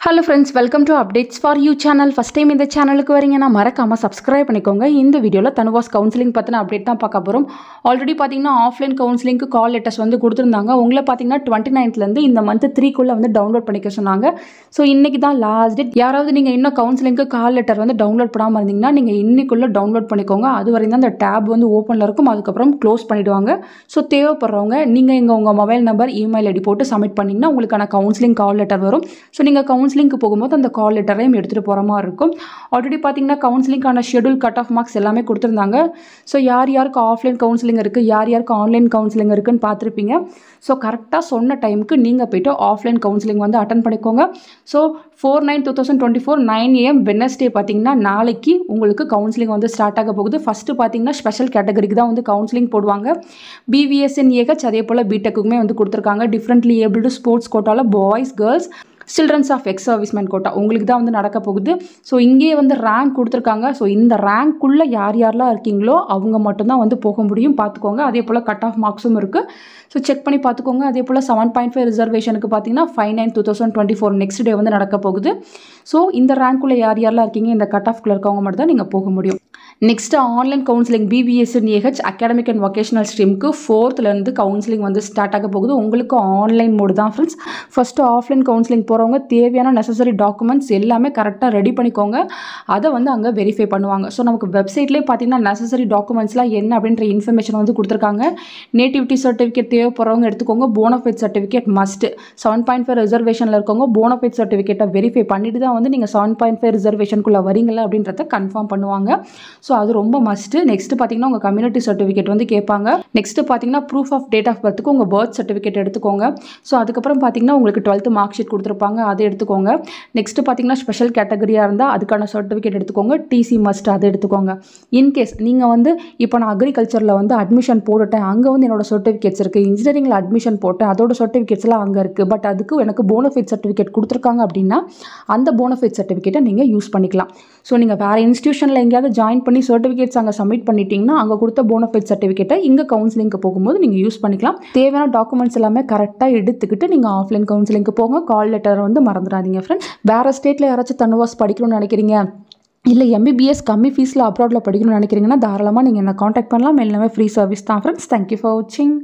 Hello friends, welcome to Updates for You channel. First time இந்த சேனலுக்கு வரீங்கன்னா மறக்காம subscribe பண்ணிக்கோங்க. இந்த வீடியோல தனுவாஸ் கவுன்சிலிங் பத்தின அப்டேட் தான் பார்க்க போறோம். ஆல்ரெடி பாத்தீங்கன்னா ஆஃப்லைன் கவுன்சிலிங்க்கு கால் லெட்டர்ஸ் வந்து கொடுத்திருந்தாங்க. உங்களை பாத்தீங்கன்னா 29th ல இருந்து இந்த மந்த் 3 குள்ள வந்து டவுன்லோட் பண்ணிக்க சொன்னாங்க. சோ இன்னைக்கு தான் லாஸ்ட் டேட். யாராவது நீங்க இன்னும் கவுன்சிலிங்க்கு கால் லெட்டர் வந்து டவுன்லோட் பண்ணாம இருந்தீங்கன்னா நீங்க இன்னைக்குள்ள டவுன்லோட் பண்ணிக்கோங்க. அதுவரையும் தான் அந்த tab வந்து ஓபன்ல இருக்கும். அதுக்கு அப்புறம் க்ளோஸ் பண்ணிடுவாங்க. சோ தேவைப்படுறவங்க நீங்க உங்க மொபைல் நம்பர் இமெயில் ஐடி போட்டு சப்மிட் பண்ணீங்கன்னா உங்களுக்கான கவுன்சிலிங் கால் லெட்டர் வரும். சோ நீங்க கவுன்சிலிங்க்கு போகும்போது அந்த கால் லெட்டரையும் எடுத்துட்டு போற மாதிரி இருக்கும். ஆல்ரெடி பாத்தீங்கன்னா கவுன்சிலிங்கான ஷெட்யூல் கட் ஆஃப் மார்க்ஸ் எல்லாமே கொடுத்திருந்தாங்க. சோ யார் யாருக்கு ஆஃப்லைன் கவுன்சிலிங் இருக்கு, யார் யாருக்கு ஆன்லைன் கவுன்சிலிங் இருக்குன்னு பார்த்திருப்பீங்க. ஸோ கரெக்டாக சொன்ன டைமுக்கு நீங்கள் போய்ட்டு ஆஃப்லைன் கவுன்சிலிங் வந்து அட்டன் பண்ணிக்கோங்க. ஸோ 4/9/2024 9 AM வெட்னஸ்டே பார்த்தீங்கன்னா நாளைக்கு உங்களுக்கு கவுன்சிலிங் வந்து ஸ்டார்ட் ஆக போகுது. ஃபஸ்ட்டு பார்த்தீங்கன்னா ஸ்பெஷல் கேட்டகரிக்கு தான் வந்து கவுன்சிலிங் போடுவாங்க. BVSN AH அதே போல் பிடெக்குமே வந்து கொடுத்துருக்காங்க. டிஃப்ரெண்ட்லி ஏபிள்டு ஸ்போர்ட்ஸ் கோட்டாவில் boys girls childrens of ex serviceman quota உங்களுக்கு தான் வந்து நடக்க போகுது. ஸோ இங்கேயே வந்து ரேங்க் கொடுத்துருக்காங்க. ஸோ இந்த ரேங்க்குள்ளே யார் யாரெல்லாம் இருக்கீங்களோ அவங்க மட்டும்தான் வந்து போக முடியும், பார்த்துக்கோங்க. அதே போல் கட் ஆஃப் மார்க்ஸும் இருக்குது. ஸோ செக் பண்ணி பார்த்துக்கோங்க. அதே போல் 7.5 ரிசர்வேஷனுக்கு பார்த்தீங்கன்னா 5/9/2024 நெக்ஸ்ட் டே வந்து நடக்க போகுது. ஸோ இந்த ரேங்க்குள்ளே யார் யாரெல்லாம் இருக்கீங்க, இந்த கட் ஆஃப்குள்ளே இருக்கவங்க மட்டும் தான் நீங்கள் போக முடியும். Next online counselling BVSN AH academic and vocational ஸ்ட்ரீமுக்கு 4th இருந்து கவுன்சிலிங் வந்து ஸ்டார்ட் ஆக போகுது. உங்களுக்கு ஆன்லைன் மோடு தான் ஃப்ரெண்ட்ஸ். ஃபர்ஸ்ட் ஆஃப்லைன் கவுன்சிலிங் போகிறவங்க தேவையான நெசசரி டாக்குமெண்ட்ஸ் எல்லாமே கரெக்டாக ரெடி பண்ணிக்கோங்க. அதை வந்து அங்கே வெரிஃபை பண்ணுவாங்க. ஸோ நமக்கு வெப்சைட்லேயே பார்த்தீங்கன்னா நெசசரி டாக்குமெண்ட்ஸ்லாம் என்ன அப்படின்ற இன்ஃபர்மேஷன் வந்து கொடுத்துருக்காங்க. நேட்டிவிட்டி சர்டிஃபிகேட் தேவைப்படுறவங்க எடுத்துக்கோங்க. Bonafide certificate must. 7.5 ரிசர்வேஷனில் இருக்கவங்க போனஃபைட் சர்டிஃபிகேட்டை வெரிஃபை பண்ணிட்டு தான் வந்து நீங்கள் 7.5 ரிசர்வேஷனுக்குள்ளே வரீங்களா அப்படின்றத கன்ஃபார்ம் பண்ணுவாங்க. ஸோ அது ரொம்ப மஸ்ட்டு. நெக்ஸ்ட் பார்த்தீங்கன்னா உங்கள் கம்யூனிட்டி சர்டிஃபிகேட் வந்து கேட்பாங்க. நெக்ஸ்ட் பார்த்தீங்கன்னா ப்ரூஃப் ஆஃப் டேட் ஆஃப் பர்த்துக்கு உங்கள் பர்த் சர்டிஃபிகேட் எடுத்துக்கோங்க. ஸோ அதுக்கப்புறம் பார்த்தீங்கன்னா உங்களுக்கு 12th மார்க் ஷீட் கொடுத்துருப்பாங்க, அதை எடுத்துக்கோங்க. நெக்ஸ்ட் பார்த்தீங்கன்னா ஸ்பெஷல் கேட்டகரியாக இருந்தால் அதுக்கான சர்டிஃபிகேட் எடுத்துக்கோங்க. TC மஸ்ட் அதை எடுத்துக்கோங்க. இன்கேஸ் நீங்கள் வந்து இப்போ நான் அக்ரிகல்ச்சரில் வந்து அட்மிஷன் போட்டுட்டேன், அங்கே வந்து என்னோட சர்டிஃபிகேட்ஸ் இருக்குது. இன்ஜினியரிங்கில் அட்மிஷன் போட்டேன், அதோட சர்டிஃபிகேட்ஸ்லாம் அங்கே இருக்குது. பட் அதுக்கு எனக்கு போனஃபைட் சர்டிஃபிகேட் கொடுத்துருக்காங்க அப்படின்னா அந்த போனஃபைட் சர்டிஃபிகேட்டை நீங்கள் யூஸ் பண்ணிக்கலாம். ஸோ நீங்கள் வேறு இன்ஸ்டியூஷனில் எங்கேயாவது ஜாயின் பண்ணி சர்டிஃபிகேட்ஸ் அங்கே சப்மிட் பண்ணிட்டீங்கன்னா அங்கே கொடுத்த போனஃபைட் சர்டிஃபிகேட்டை இங்கே கவுன்சிலிங்க்கு போகும்போது நீங்கள் யூஸ் பண்ணிக்கலாம். தேவையான டாக்குமெண்ட்ஸ் எல்லாமே கரெக்டாக எடுத்துக்கிட்டு நீங்கள் ஆஃப்லைன் கவுன்சிலிங்க்கு போங்க. கால் லெட்டர் வந்து மறந்துடாதீங்க ஃப்ரெண்ட்ஸ். வேறு ஸ்டேட்டில் யாராச்சும் தனுவாஸ் படிக்கணும்னு நினைக்கிறீங்க, இல்லை MBBS கம்மி ஃபீஸில் அப்ராடில் படிக்கணும்னு நினைக்கிறீங்கன்னா தாராளமாக நீங்கள் என்ன காண்டாக்ட் பண்ணலாம். எல்லாமே ஃப்ரீ சர்வீஸ் தான் ஃப்ரெண்ட்ஸ். தேங்க்யூ ஃபார் வாட்சிங்.